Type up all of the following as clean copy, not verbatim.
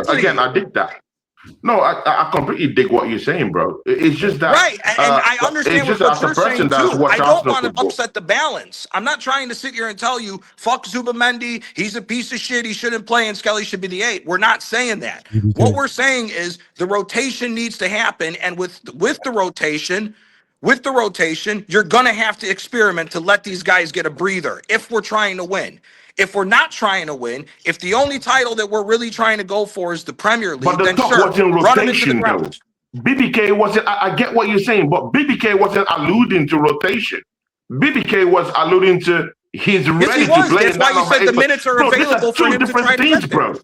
Again, I dig that. No, I completely dig what you're saying, bro. It's just that right, and I understand what you're saying too. I don't want to upset the balance. I'm not trying to sit here and tell you, fuck Zubamendi, he's a piece of shit, he shouldn't play, and Skelly should be the 8. We're not saying that. What we're saying is the rotation needs to happen, and with the rotation, you're gonna have to experiment to let these guys get a breather if we're trying to win. If we're not trying to win, if the only title that we're really trying to go for is the Premier League, then sure, wasn't rotation though. BBK wasn't. I get what you're saying, but BBK wasn't alluding to rotation. BBK was alluding to he's ready to play. That's why you said the minutes are available for him to try to get bro.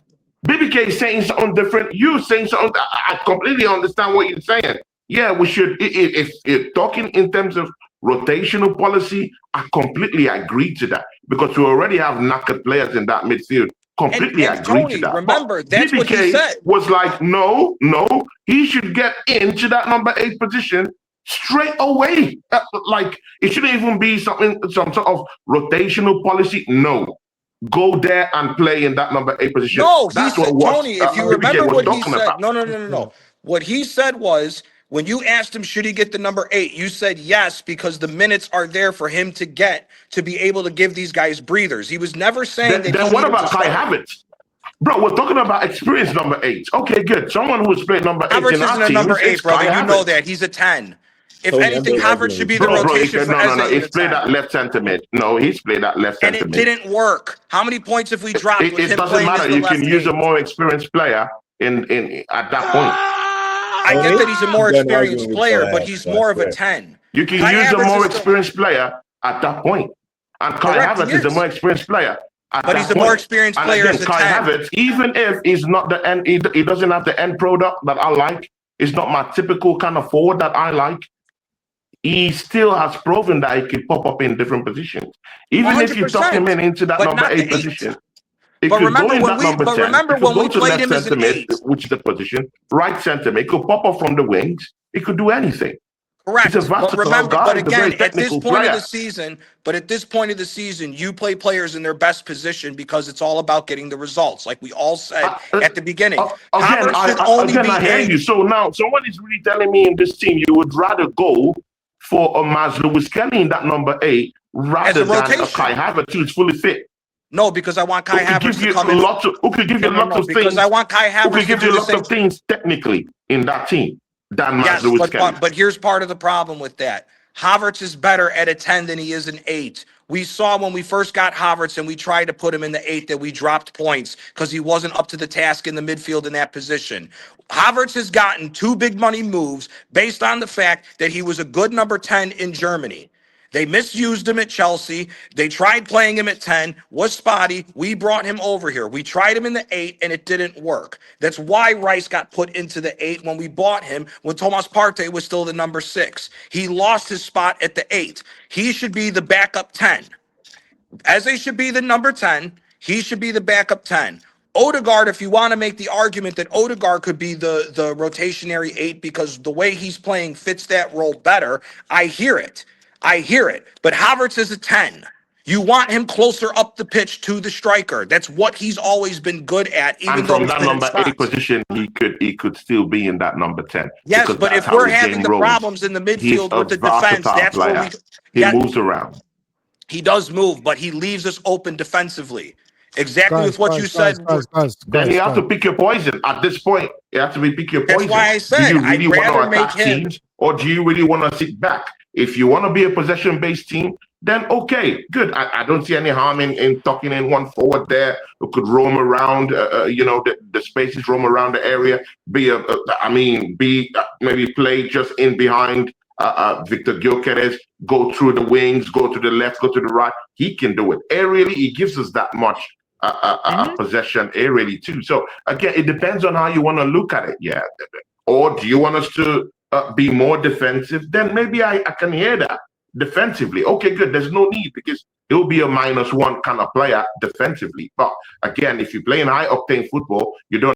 BBK is saying something different. You saying something. I completely understand what you're saying. Yeah, we should. If talking in terms of rotational policy, I completely agree to that because we already have knackered players in that midfield. Completely agree Tony, to that. Remember, that's BBK what he said. Was like, no, he should get into that number 8 position straight away. Like it shouldn't even be some sort of rotational policy. No, go there and play in that number 8 position. No, that's what Tony. If you remember what he said, no. What he said was, when you asked him, should he get the number 8, you said yes, because the minutes are there for him to get to be able to give these guys breathers. He was never saying that. Then what about Kai Havertz? Bro, we're talking about experience number 8. Okay, good. Someone who's played number 8 Havertz in our isn't a team. number 8, brother. You know that. He's a 10. If anything, Havertz should be the rotation for Eze. No. He's played that left center mid. No, he's played that left center mid. And it didn't work. How many points have we dropped? It doesn't matter. You can use a more experienced player in at that point. I get that he's a more experienced player, but he's more of a 10. You can use a more experienced player at that point. And Kai Havertz is a more experienced player. But he's a more experienced player as a 10. Kai Havertz, even if he's not the end, he doesn't have the end product that I like. It's not my typical kind of forward that I like. He still has proven that he can pop up in different positions. Even if you tuck him into that number 8 position. But remember when we played him as an 8, which is the position, right center mid, he could pop up from the wings. He could do anything. Correct. But remember, but again, at this point of the season, you play players in their best position because it's all about getting the results, like we all said at the beginning. I hear you. So now someone is really telling me in this team you would rather go for a Lewis Kelly in that number 8 rather than a Kai Havertz who's fully fit. No, because I want Kai Havertz to come in. Who could give you lots of things? Because I want Kai Havertz who could give you lots of things technically in that team than Lewis Kelly. But here's part of the problem with that. Havertz is better at a 10 than he is an 8. We saw when we first got Havertz and we tried to put him in the 8 that we dropped points because he wasn't up to the task in the midfield in that position. Havertz has gotten 2 big money moves based on the fact that he was a good number 10 in Germany. They misused him at Chelsea. They tried playing him at 10, was spotty. We brought him over here. We tried him in the 8, and it didn't work. That's why Rice got put into the 8 when we bought him, when Thomas Partey was still the number 6. He lost his spot at the 8. He should be the backup 10. Eze should be the number 10. He should be the backup 10. Odegaard, if you want to make the argument that Odegaard could be the rotationary 8 because the way he's playing fits that role better, I hear it. But Havertz is a 10. You want him closer up the pitch to the striker. That's what he's always been good at. Even and from that number 8 position, he could still be in that number 10. Yes, but if we're having the problems in the midfield with the defense, that's where he moves around. He does move, but he leaves us open defensively. Exactly with what you said. Then you have to pick your poison. At this point, you have to pick your poison. That's why I said do you really want to attack teams, or do you really want to sit back? If you want to be a possession-based team, then okay, good. I don't see any harm in tucking in one forward there who could roam around, the spaces, roam around the area. Maybe play just in behind Victor Gyökeres, go through the wings, go to the left, go to the right. He can do it. Aerially, he gives us that much possession aerially too. So again, it depends on how you want to look at it. Yeah. Or do you want us to be more defensive? Then maybe I can hear that. Defensively, okay, good. There's no need because he'll be a -1 kind of player defensively. But again, if you play in high octane football, you don't